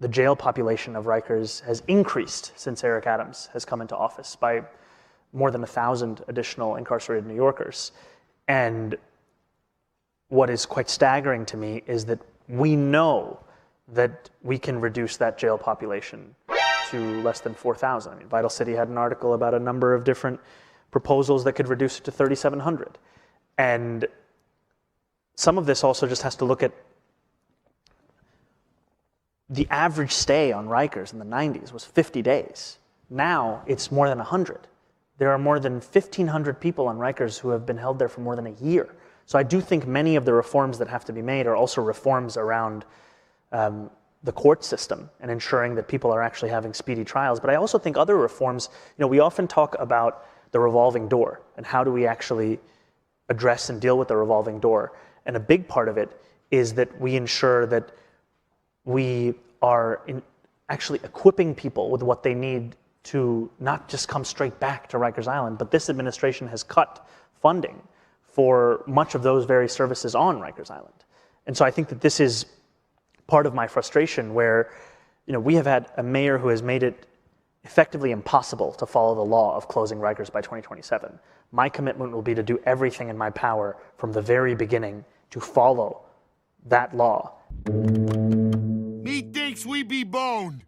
the jail population of Rikers has increased since Eric Adams has come into office by more than 1,000 additional incarcerated New Yorkers. And what is quite staggering to me is that we know that we can reduce that jail population to less than 4,000. I mean, Vital City had an article about a number of different proposals that could reduce it to 3,700. And some of this also just has to look at the average stay on Rikers in the 90s was 50 days. Now it's more than 100. There are more than 1,500 people on Rikers who have been held there for more than a year. So I do think many of the reforms that have to be made are also reforms around the court system and ensuring that people are actually having speedy trials. But I also think other reforms, we often talk about the revolving door and how do we actually address and deal with the revolving door. And a big part of it is that we ensure that we are actually equipping people with what they need to not just come straight back to Rikers Island, but this administration has cut funding for much of those very services on Rikers Island. And so I think that this is part of my frustration where, we have had a mayor who has made it effectively impossible to follow the law of closing Rikers by 2027. My commitment will be to do everything in my power from the very beginning to follow that law. Methinks we be boned.